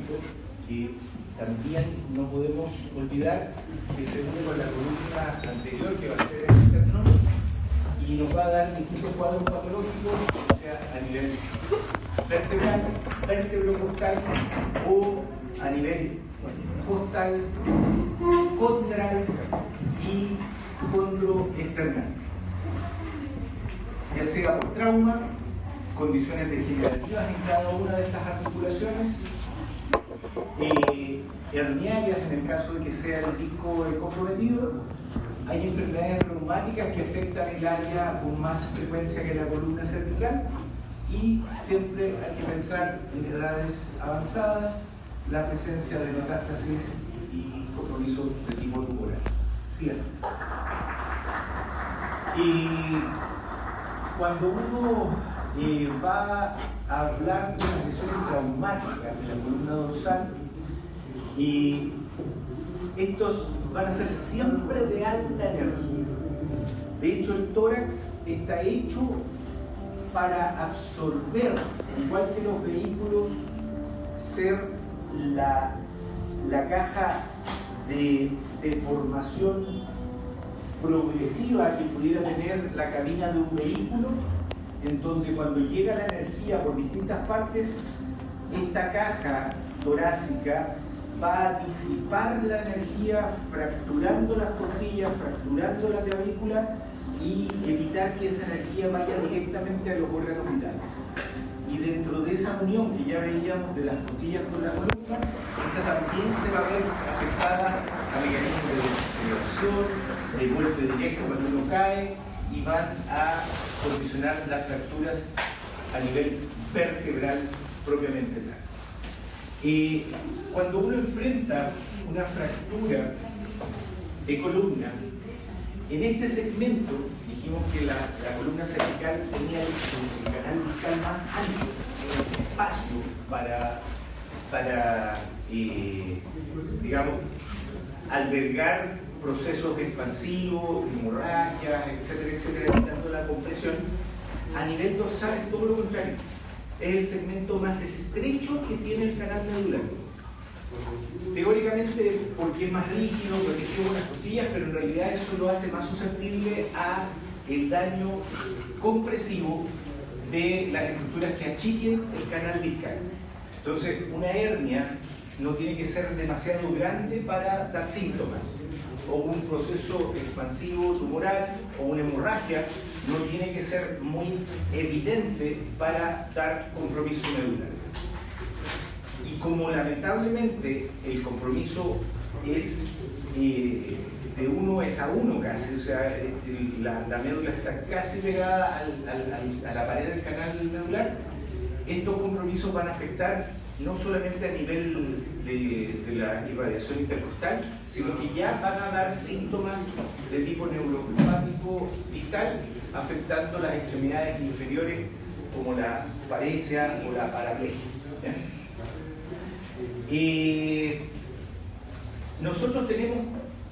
paradójico que también no podemos olvidar que se une con la columna anterior, que va a ser el esternón, y nos va a dar distintos cuadros patológicos, o sea, a nivel vertebral, vértebro-costal, o a nivel costal, condral y condroesternal, ya sea por trauma, condiciones degenerativas en cada una de estas articulaciones, herniarias en el caso de que sea el disco comprometido. Hay enfermedades reumáticas que afectan el área con más frecuencia que la columna cervical, y siempre hay que pensar en edades avanzadas la presencia de metástasis y compromiso de tipo tumoral. ¿Sí? Y cuando uno va a hablar de las lesiones traumáticas de la columna dorsal, y estos van a ser siempre de alta energía. De hecho, el tórax está hecho para absorber, igual que los vehículos, ser la caja de deformación progresiva que pudiera tener la cabina de un vehículo, en donde cuando llega la energía por distintas partes, esta caja torácica va a disipar la energía fracturando las costillas, fracturando la clavícula, y evitar que esa energía vaya directamente a los órganos vitales. Y dentro de esa unión que ya veíamos de las costillas con la columna, esta también se va a ver afectada a mecanismos de desaceleración, de golpe directo cuando uno cae, y van a condicionar las fracturas a nivel vertebral propiamente tal. Y cuando uno enfrenta una fractura de columna, en este segmento dijimos que la columna cervical tenía el canal discal más alto, espacio para digamos, albergar procesos expansivos, hemorragias, etcétera, etcétera, evitando la compresión. A nivel dorsal es todo lo contrario. Es el segmento más estrecho que tiene el canal medular. Teóricamente porque es más rígido, protegido con las costillas, pero en realidad eso lo hace más susceptible a el daño compresivo de las estructuras que achiquen el canal discal. Entonces, una hernia no tiene que ser demasiado grande para dar síntomas, o un proceso expansivo tumoral o una hemorragia no tiene que ser muy evidente para dar compromiso medular. Y como lamentablemente el compromiso es de 1:1 casi, o sea, la médula está casi pegada a la pared del canal medular, estos compromisos van a afectar no solamente a nivel de la irradiación intercostal, sino que ya van a dar síntomas de tipo neuropático distal, afectando las extremidades inferiores como la paresia o la paraplegia. Nosotros tenemos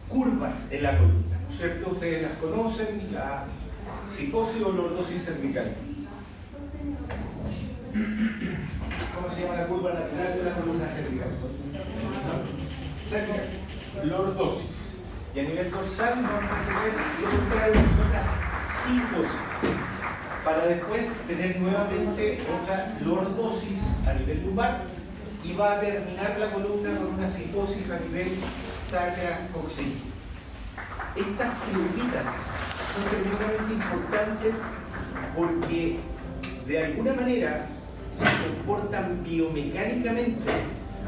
curvas en la columna, ¿no es cierto? Ustedes las conocen, la cifosis o lordosis cervical. ¿Cómo se llama la curva lateral de la columna cervical? Cervical. Lordosis. Y a nivel dorsal vamos a tener lo contrario, que son las cifosis, para después tener nuevamente otra lordosis a nivel lumbar, y va a terminar la columna con una cifosis a nivel sacra-coxil. Estas curvitas son tremendamente importantes porque de alguna manera se comportan biomecánicamente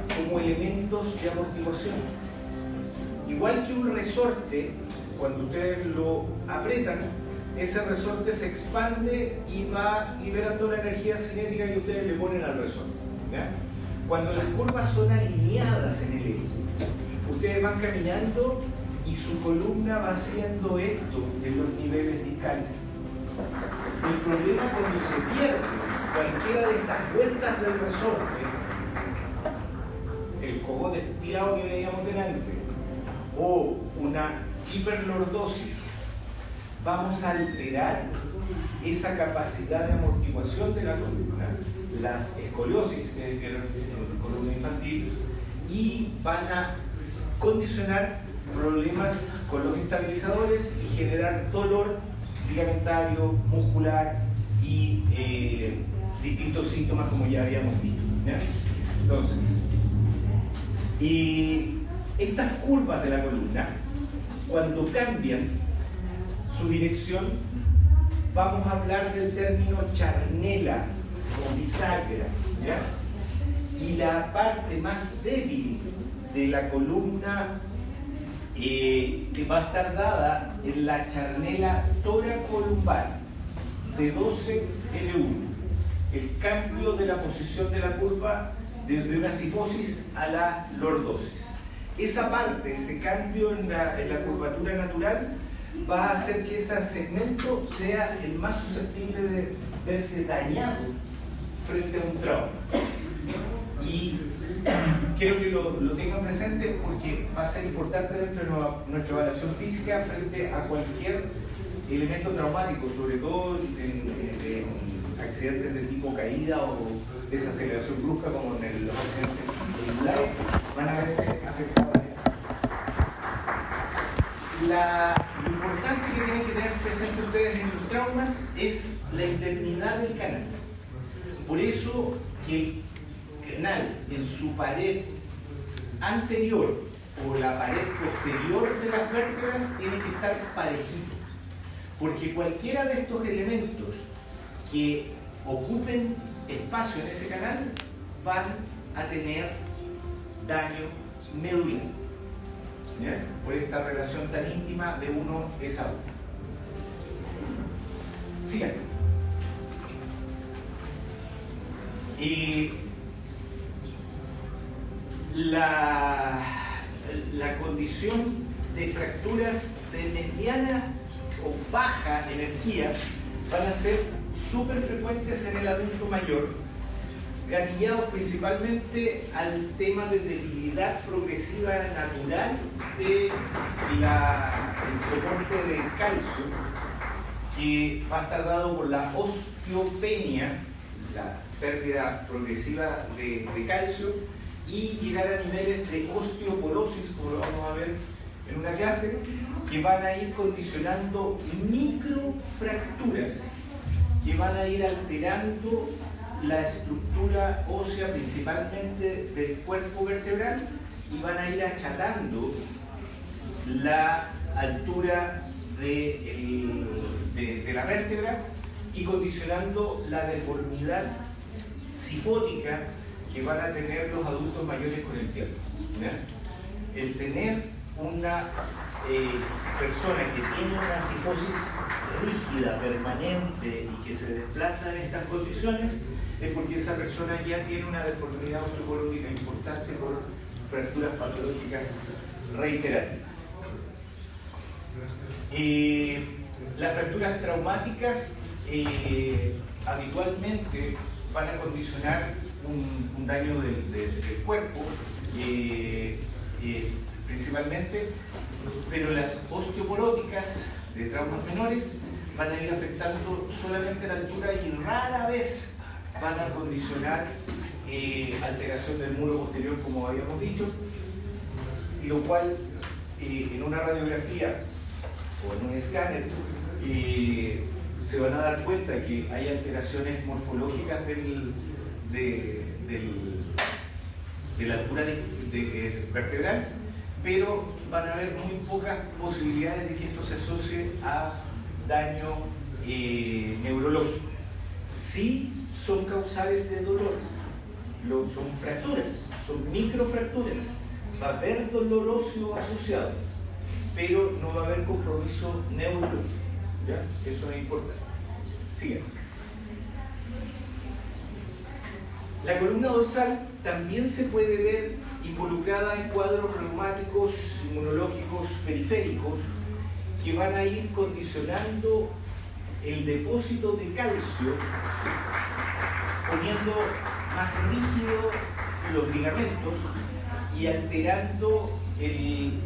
como elementos de amortiguación. Igual que un resorte, cuando ustedes lo aprietan, ese resorte se expande y va liberando la energía cinética que ustedes le ponen al resorte, ¿ya? Cuando las curvas son alineadas en el eje, ustedes van caminando y su columna va haciendo esto en los niveles discales. El problema cuando se pierde cualquiera de estas vueltas del resorte, el cogote estirado que veíamos delante, o una hiperlordosis, vamos a alterar esa capacidad de amortiguación de la columna. Las escoliosis, que es la columna infantil, van a condicionar problemas con los estabilizadores y generar dolor ligamentario, muscular y distintos síntomas como ya habíamos visto, ¿ya? Entonces, estas curvas de la columna, cuando cambian su dirección, vamos a hablar del término charnela o bisagra, ¿ya? Y la parte más débil de la columna que va a estar dada en la charnela toracolumbar de 12 L1, el cambio de la posición de la curva de una cifosis a la lordosis. Esa parte, ese cambio en la curvatura natural, va a hacer que ese segmento sea el más susceptible de verse dañado frente a un trauma. Y quiero que lo tengan presente porque va a ser importante dentro de nuestra evaluación física frente a cualquier elemento traumático, sobre todo en accidentes de tipo caída o desaceleración brusca, como en los accidentes vehiculares, van a verse afectados. Lo importante que tienen que tener presente ustedes en los traumas es la indemnidad del canal. Por eso que el canal en su pared anterior o la pared posterior de las vértebras tiene que estar parejito, porque cualquiera de estos elementos que ocupen espacio en ese canal van a tener daño medular, ¿ya? Por esta relación tan íntima de uno es a uno. Sigan. Y la condición de fracturas de mediana o baja energía van a ser súper frecuentes en el adulto mayor, gatillados principalmente al tema de debilidad progresiva natural del soporte del calcio, que va a estar dado por la osteopenia, la pérdida progresiva de calcio, y llegar a niveles de osteoporosis, como lo vamos a ver en una clase, que van a ir condicionando microfracturas, que van a ir alterando la estructura ósea principalmente del cuerpo vertebral y van a ir achatando la altura de la vértebra y condicionando la deformidad cifótica que van a tener los adultos mayores con el tiempo, ¿ya? El tener una persona que tiene una cifosis rígida, permanente y que se desplaza en estas condiciones es porque esa persona ya tiene una deformidad osteoporótica importante por fracturas patológicas reiterativas. Las fracturas traumáticas habitualmente van a condicionar un daño del cuerpo, principalmente, pero las osteoporóticas de traumas menores van a ir afectando solamente la altura y rara vez van a condicionar alteración del muro posterior, como habíamos dicho, y lo cual en una radiografía o en un escáner se van a dar cuenta que hay alteraciones morfológicas de la altura vertebral, pero van a haber muy pocas posibilidades de que esto se asocie a daño neurológico. Sí son causales de dolor, son fracturas, son microfracturas, va a haber dolor óseo asociado, pero no va a haber compromiso neurológico, ¿ya? Eso es importante. Sigan. La columna dorsal también se puede ver involucrada en cuadros reumáticos, inmunológicos, periféricos, que van a ir condicionando el depósito de calcio, poniendo más rígidos los ligamentos y alterando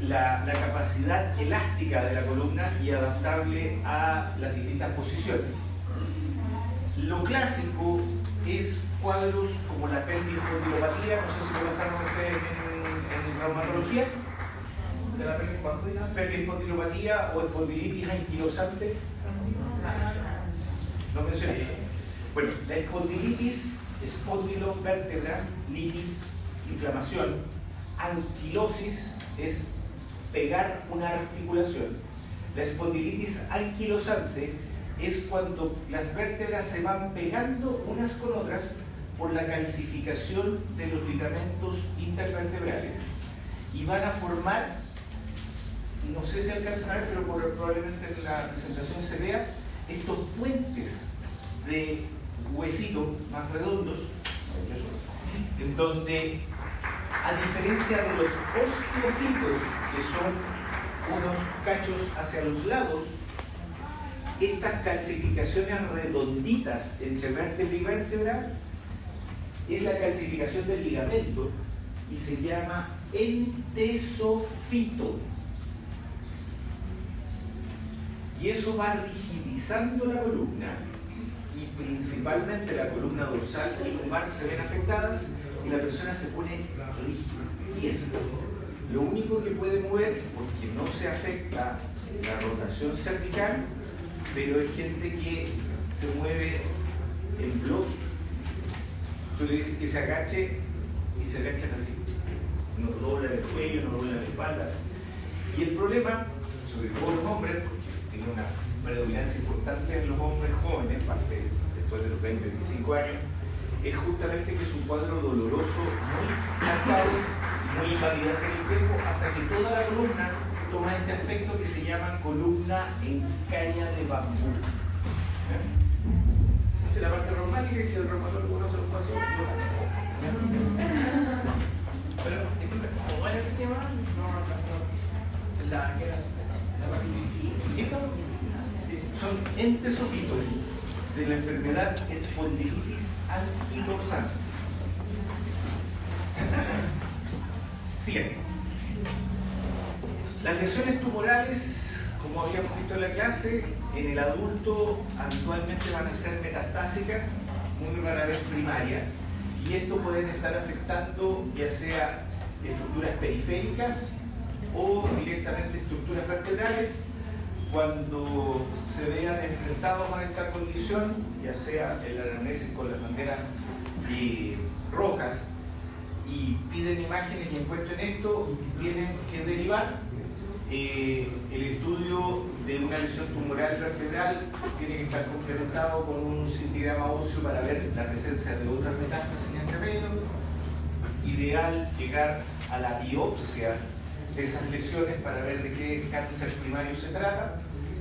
la capacidad elástica de la columna y adaptable a las distintas posiciones. Lo clásico es cuadros como la pelvis condilopatía, no sé si lo pasaron ustedes en traumatología, de la periespondilopatía o espondilitis anquilosante. No mencioné. Bueno, la espondilitis, espondilovértebra, litis, inflamación, anquilosis es pegar una articulación. La espondilitis anquilosante es cuando las vértebras se van pegando unas con otras por la calcificación de los ligamentos intervertebrales y van a formar, no sé si alcanzan a ver, pero probablemente en la presentación se vea, estos puentes de huesitos más redondos, en donde, a diferencia de los osteofitos, que son unos cachos hacia los lados, estas calcificaciones redonditas entre vértebra y vértebra es la calcificación del ligamento y se llama entesofito. Y eso va rigidizando la columna y principalmente la columna dorsal y lumbar se ven afectadas y la persona se pone rígida. Lo único que puede mover, porque no se afecta la rotación cervical, pero hay gente que se mueve en bloque. Tú le dices que se agache y se agachan así. No doblan el cuello, no doblan la espalda. Y el problema, sobre todo los hombres, porque tiene una predominancia importante en los hombres jóvenes, parte después de los 20-25 años, es justamente que es un cuadro doloroso muy marcado, muy invalidante en el tiempo, hasta que toda la columna toma este aspecto que se llama columna en caña de bambú. Esa es la parte reumática y si el reumatólogo no se lo pasó, pero, disculpe, ¿cómo era que se llama? No, ¿Esto? Son entesofitos de la enfermedad espondilitis anquilosante. Siguiente. Las lesiones tumorales, como habíamos visto en la clase, en el adulto habitualmente van a ser metastásicas, muy rara vez primaria, y esto pueden estar afectando ya sea estructuras periféricas o directamente estructuras vertebrales. Cuando se vean enfrentados con esta condición, ya sea el anamnesis con las banderas rojas, y piden imágenes y encuentren esto, tienen que derivar. El estudio de una lesión tumoral vertebral tiene que estar complementado con un cintigrama óseo para ver la presencia de otras metástasis entre medio. Ideal llegar a la biopsia de esas lesiones para ver de qué cáncer primario se trata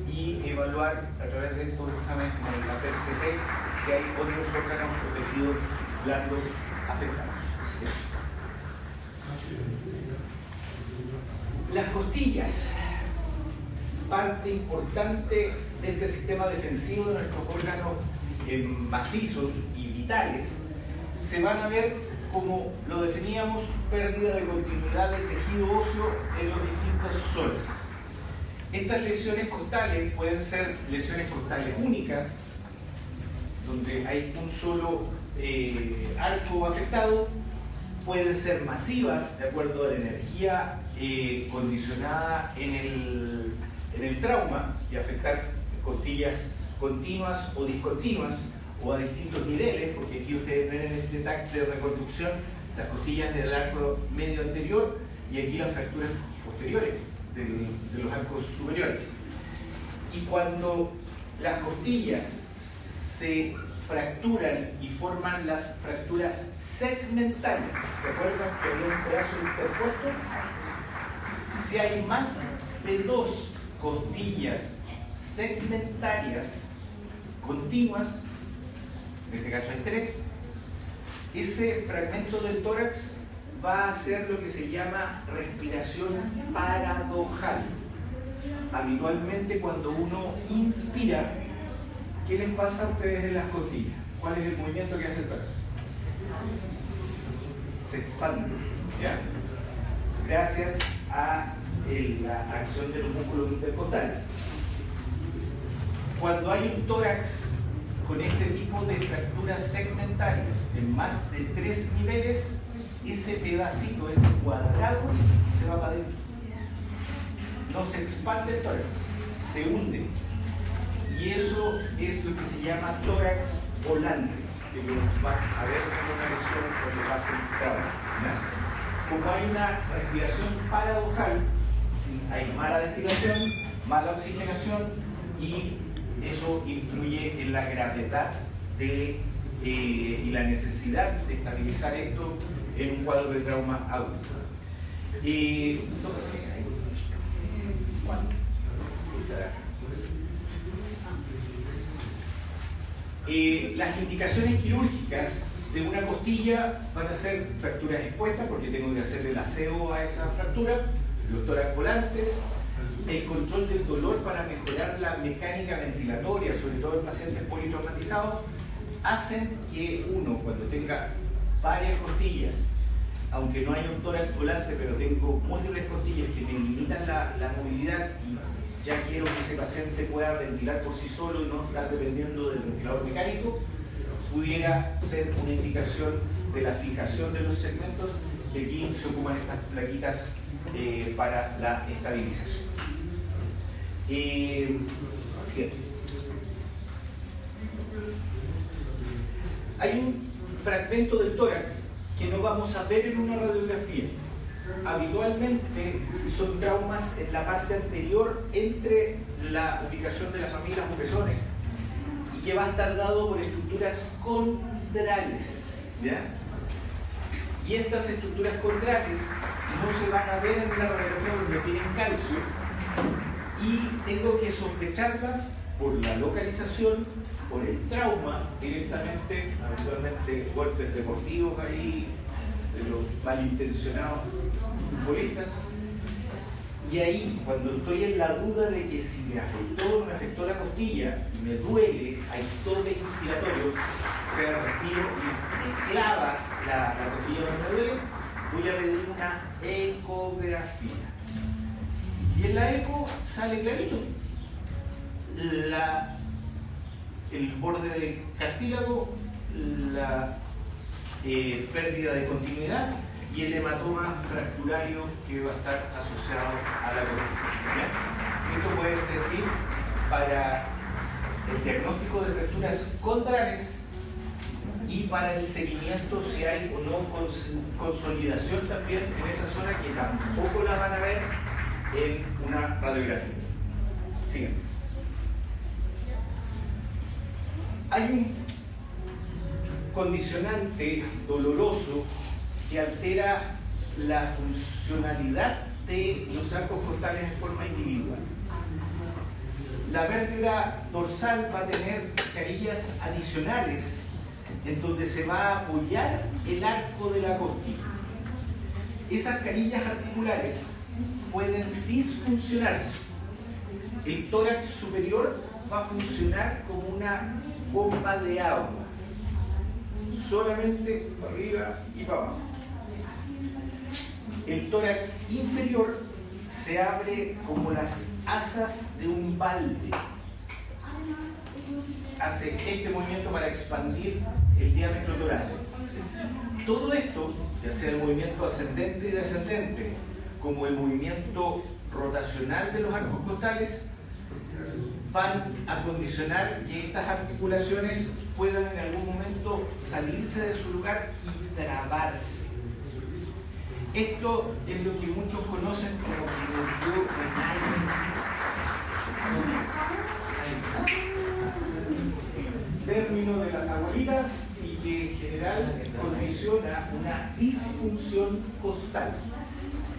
y evaluar a través de estos exámenes como la PET-CT si hay otros órganos o tejidos blandos afectados. ¿Sí? Las costillas, parte importante de este sistema defensivo de nuestros órganos macizos y vitales, se van a ver como lo definíamos, pérdida de continuidad del tejido óseo en los distintas zonas. Estas lesiones costales pueden ser lesiones costales únicas, donde hay un solo arco afectado, pueden ser masivas, de acuerdo a la energía condicionada en el trauma y afectar costillas continuas o discontinuas o a distintos niveles, porque aquí ustedes ven en este tag de reconstrucción las costillas del arco medio anterior y aquí las fracturas posteriores de los arcos superiores. Y cuando las costillas se fracturan y forman las fracturas segmentarias, ¿se acuerdan que había un pedazo interpuesto? Si hay más de dos costillas segmentarias continuas, en este caso hay tres, ese fragmento del tórax va a hacer lo que se llama respiración paradojal. Habitualmente cuando uno inspira, ¿qué les pasa a ustedes en las costillas? ¿Cuál es el movimiento que hace el tórax? Se expande, ¿ya? Gracias a la acción de los músculos intercostales. Cuando hay un tórax con este tipo de fracturas segmentarias en más de 3 niveles, ese pedacito, ese cuadrado, se va para adentro. No se expande el tórax, se hunde. Y eso es lo que se llama tórax volante, que lo van a ver en una lesión cuando pase el trauma. Como hay una respiración paradojal, hay mala ventilación, mala oxigenación, y eso influye en la gravedad y la necesidad de estabilizar esto en un cuadro de trauma agudo. Las indicaciones quirúrgicas de una costilla van a ser fracturas expuestas, porque tengo que hacerle el aseo a esa fractura, los tórax volantes, el control del dolor para mejorar la mecánica ventilatoria, sobre todo en pacientes politraumatizados, hacen que uno, cuando tenga varias costillas, aunque no haya un tórax volante, pero tengo múltiples costillas que me limitan la movilidad, y ya quiero que ese paciente pueda ventilar por sí solo y no estar dependiendo del ventilador mecánico, pudiera ser una indicación de la fijación de los segmentos, y aquí se ocupan estas plaquitas para la estabilización. Siguiente. Hay un fragmento del tórax que no vamos a ver en una radiografía. Habitualmente son traumas en la parte anterior entre la ubicación de las mamilas o pezones, y que va a estar dado por estructuras condrales, ¿ya? Y estas estructuras condrales no se van a ver en una radiografía porque no tienen calcio, y tengo que sospecharlas por la localización, por el trauma directamente, habitualmente golpes deportivos ahí, de los malintencionados futbolistas. Y ahí, cuando estoy en la duda de que si me afectó o no me afectó la costilla, y me duele, hay toque inspiratorio, o sea, respiro y me clava la costilla donde me duele, voy a pedir una ecografía. Y en la eco sale clarito el borde del cartílago, la pérdida de continuidad y el hematoma fracturario que va a estar asociado a la costilla. Esto puede servir para el diagnóstico de fracturas condrales y para el seguimiento si hay o no consolidación también en esa zona, que tampoco la van a ver en una radiografía. Siguiente. Hay un condicionante doloroso que altera la funcionalidad de los arcos costales en forma individual. La vértebra dorsal va a tener carillas adicionales en donde se va a apoyar el arco de la costilla. Esas carillas articulares pueden disfuncionarse. El tórax superior va a funcionar como una bomba de agua, solamente para arriba y para abajo. El tórax inferior se abre como las asas de un balde. Hace este movimiento para expandir el diámetro torácico. Todo esto, ya sea el movimiento ascendente y descendente, como el movimiento rotacional de los arcos costales, van a condicionar que estas articulaciones puedan en algún momento salirse de su lugar y trabarse. Esto es lo que muchos conocen como término de las abuelitas, y que en general condiciona una disfunción costal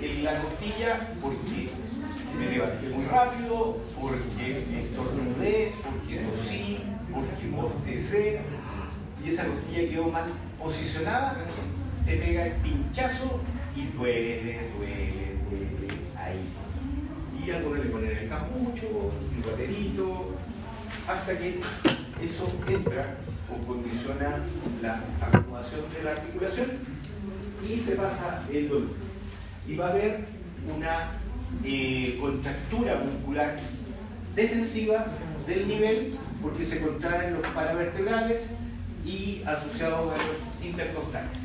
en la costilla, porque me levanté muy rápido, porque estornudé, porque tosí, porque bostecé, y esa costilla quedó mal posicionada, te pega el pinchazo y duele ahí. Y algunos le ponen el capucho, el guaterito, hasta que eso entra o condiciona la acomodación de la articulación y se pasa el dolor. Y va a haber una contractura muscular defensiva del nivel, porque se contraen los paravertebrales y asociados a los intercostales.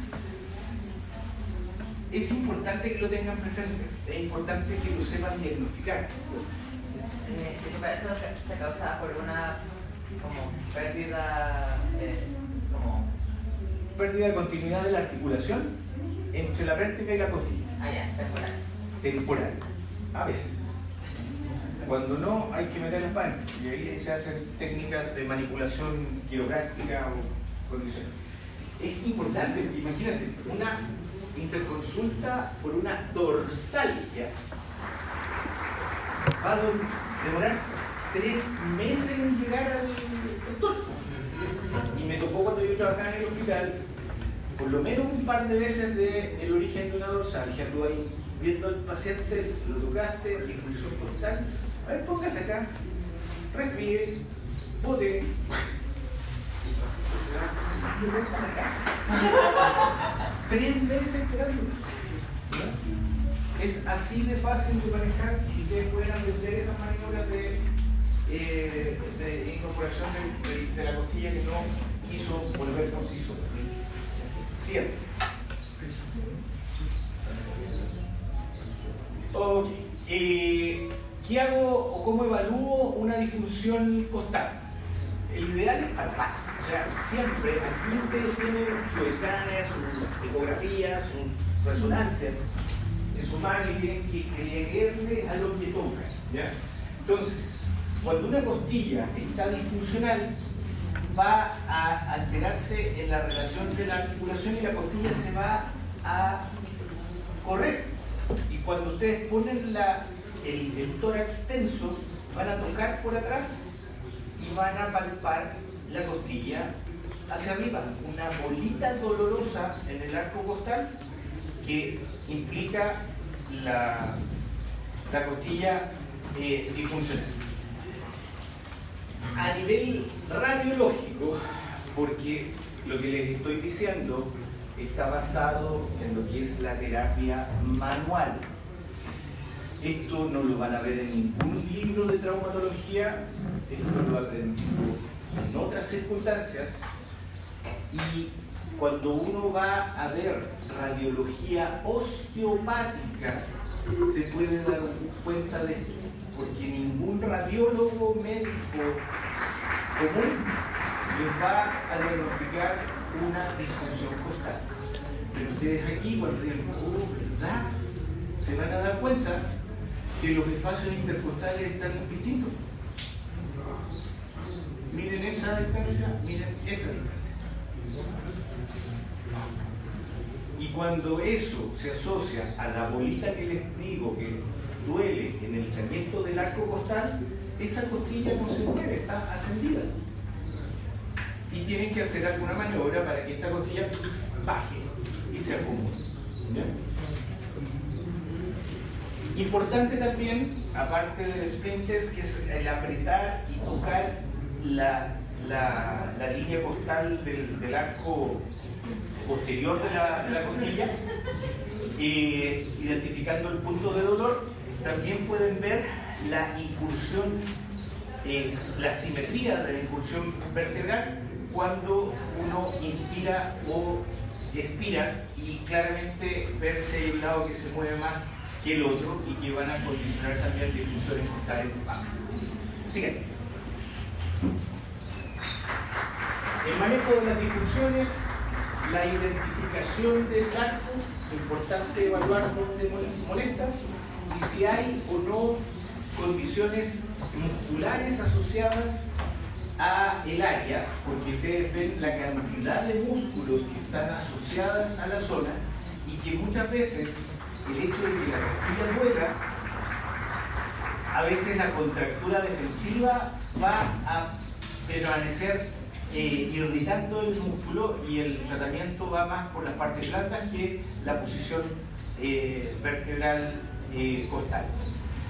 es importante que lo tengan presente, es importante que lo sepan diagnosticar. Disculpa, ¿esto se causa por una como pérdida, como... Pérdida de continuidad de la articulación entre la vértebra y la costilla. Ah, ya, temporal. Temporal, a veces. Cuando no, hay que meter el pan y ahí se hacen técnicas de manipulación quiropráctica o condiciones. Es importante, imagínate, una interconsulta por una dorsalgia va a demorar 3 meses en llegar al doctor. Y me tocó cuando yo trabajaba en el hospital, por lo menos un par de veces del origen de una dorsalgia. Tú ahí viendo al paciente, lo tocaste, difusión costal. A ver, póngase acá, respire, bote. El paciente se va a la casa. 3 meses esperando. ¿No? Es así de fácil de manejar y ustedes pueden aprender esas maniobras de incorporación de la costilla que no quiso volver por sí sola. Siempre. Ok. ¿Qué hago o cómo evalúo una disfunción costal? El ideal es palpar. O sea, siempre aquí ustedes tienen su escáner, sus ecografías, sus resonancias en su mano y tienen que leerle a lo que tocan. ¿Ya? Entonces, cuando una costilla está disfuncional, va a alterarse en la relación de la articulación y la costilla se va a correr. Y cuando ustedes ponen el tórax tenso, van a tocar por atrás y van a palpar la costilla hacia arriba. Una bolita dolorosa en el arco costal que implica la costilla disfuncional. A nivel radiológico, porque lo que les estoy diciendo está basado en lo que es la terapia manual. Esto no lo van a ver en ningún libro de traumatología, esto lo aprendí en otras circunstancias, y cuando uno va a ver radiología osteopática se puede dar cuenta de esto, porque ningún radiólogo médico común les va a diagnosticar una disfunción costal. Pero ustedes aquí, cuando digan, ¿verdad?, se van a dar cuenta que los espacios intercostales están distintos. Miren esa distancia, miren esa distancia. Y cuando eso se asocia a la bolita que les digo que duele en el hinchamiento del arco costal, esa costilla no se mueve, está ascendida. Y tienen que hacer alguna maniobra para que esta costilla baje y se acomode. ¿Ya? Importante también, aparte del sprint test, que es el apretar y tocar la línea costal del arco posterior de la costilla, identificando el punto de dolor. También pueden ver la incursión, la simetría de la incursión vertebral cuando uno inspira o expira, y claramente verse el lado que se mueve más que el otro y que van a condicionar también disfunciones costales bajas. Siguiente. El manejo de las disfunciones, la identificación del arco, importante evaluar dónde molesta y si hay o no condiciones musculares asociadas a el área, porque ustedes ven la cantidad de músculos que están asociadas a la zona y que muchas veces el hecho de que la costilla duela, a veces la contractura defensiva va a permanecer irritando el músculo y el tratamiento va más por las partes blandas que la posición vertebral costal.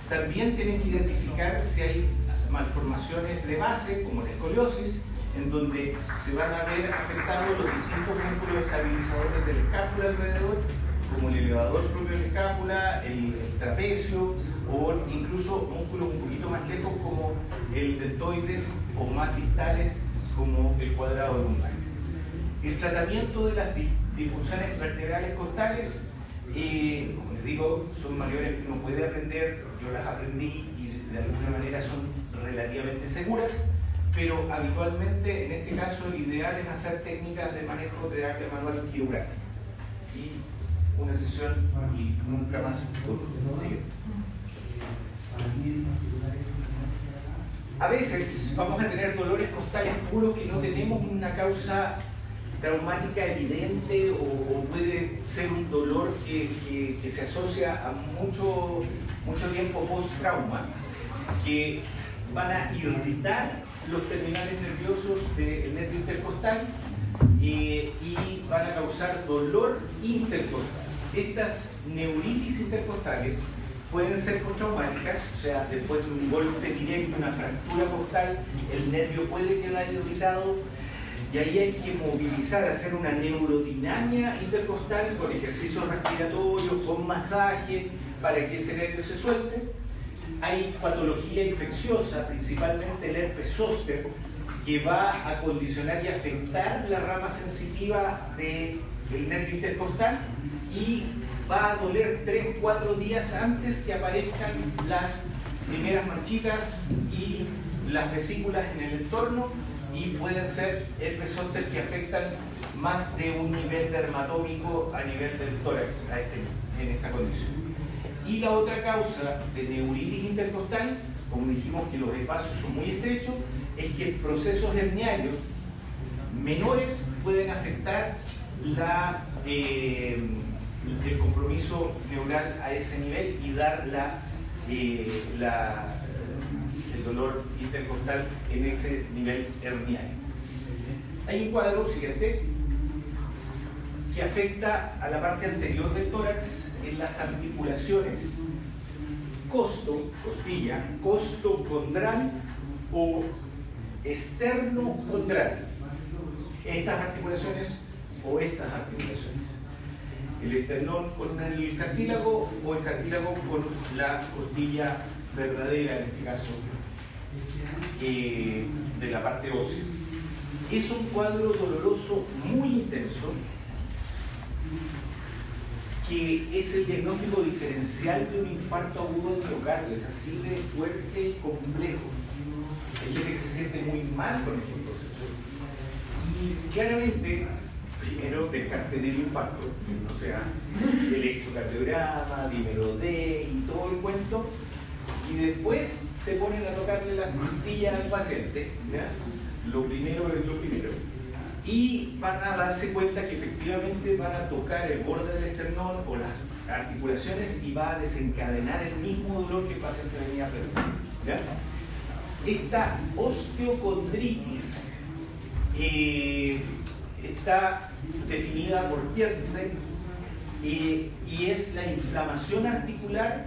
También tienen que identificar si hay malformaciones de base, como la escoliosis, en donde se van a ver afectados los distintos músculos estabilizadores de la escápula alrededor, como el elevador propio de la escápula, el trapecio, o incluso músculos un poquito más lejos como el deltoides, o más distales como el cuadrado lumbar. El tratamiento de las disfunciones vertebrales costales Como les digo, son maniobras que uno puede aprender, yo las aprendí y de alguna manera son relativamente seguras, pero habitualmente en este caso el ideal es hacer técnicas de manejo de terapia manual quiropráctica. Y una sesión y nunca más. ¿Sigue? A veces vamos a tener dolores costales puros que no tenemos una causa traumática evidente o puede ser un dolor que se asocia a mucho tiempo post-trauma, que van a irritar los terminales nerviosos del nervio intercostal y van a causar dolor intercostal. Estas neuritis intercostales pueden ser postraumáticas, o sea, después de un golpe directo, una fractura costal, el nervio puede quedar irritado y ahí hay que movilizar, hacer una neurodinamia intercostal con ejercicios respiratorios, con masaje, para que ese nervio se suelte. Hay patología infecciosa, principalmente el herpes zóster, que va a condicionar y afectar la rama sensitiva del nervio intercostal y va a doler 3-4 días antes que aparezcan las primeras manchitas y las vesículas en el entorno, y pueden ser herpes zóster que afectan más de un nivel dermatómico a nivel del tórax en esta condición. Y la otra causa de neuritis intercostal, como dijimos que los espacios son muy estrechos, es que procesos herniarios menores pueden afectar el compromiso neural a ese nivel y dar el dolor intercostal en ese nivel herniario. Hay un cuadro siguiente que afecta a la parte anterior del tórax en las articulaciones costilla, costocondral o esternocondral. Estas articulaciones. El esternón con el cartílago o el cartílago con la costilla verdadera, en este caso, de la parte ósea. Es un cuadro doloroso muy intenso que es el diagnóstico diferencial de un infarto agudo del miocardio. Es así de fuerte y complejo. Hay gente que se siente muy mal con este proceso. Y claramente, primero descarten el infarto, o sea, electrocardiograma, dímero D y todo el cuento, y después se ponen a tocarle las costillas al paciente, ¿ya? Lo primero es lo primero. Y van a darse cuenta que efectivamente van a tocar el borde del esternón o las articulaciones y va a desencadenar el mismo dolor que el paciente venía perdiendo, ¿ya? Esta osteocondritis está definida por Tietze y es la inflamación articular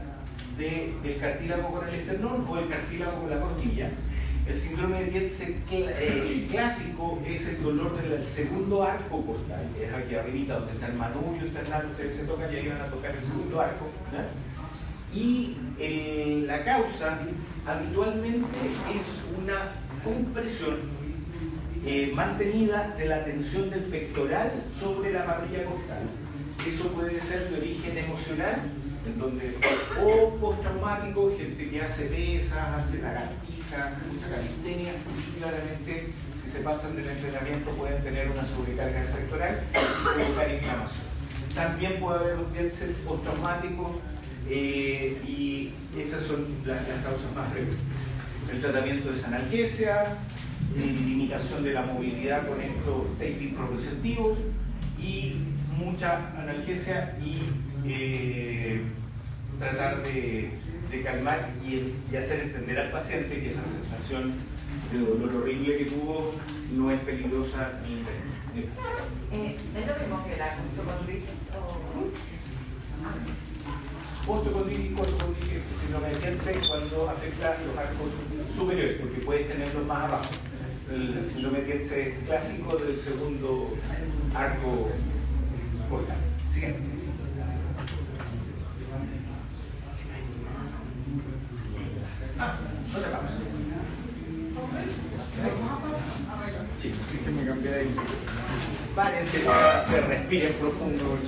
del cartílago con el esternón o el cartílago con la costilla. El síndrome de Tietze clásico es el dolor del segundo arco costal, que es aquí arribita donde está el manubrio esternal, ustedes se tocan y ahí van a tocar el segundo arco, ¿no? Y la causa habitualmente es una compresión mantenida de la tensión del pectoral sobre la barbilla costal. Eso puede ser de origen emocional, en donde, o postraumático, gente que hace pesas, hace lagartija, mucha calistenia, y claramente si se pasan del entrenamiento pueden tener una sobrecarga pectoral y provocar inflamación. También puede haber un Tietze postraumático y esas son las causas más frecuentes. El tratamiento es analgesia, limitación de la movilidad con estos taping proprioceptivos y mucha analgesia y tratar de calmar y hacer entender al paciente que esa sensación de dolor horrible que tuvo no es peligrosa ni ¿Es lo mismo que la costocondritis Osteocondritis, costocondritis, síndrome de Tietze cuando afecta los arcos superiores, porque puedes tenerlos más abajo. El síndrome de Tietze clásico del segundo arco costal. Siguiente. Otra pausa. Sí, déjenme cambiar ahí. Párense, se respiren profundo.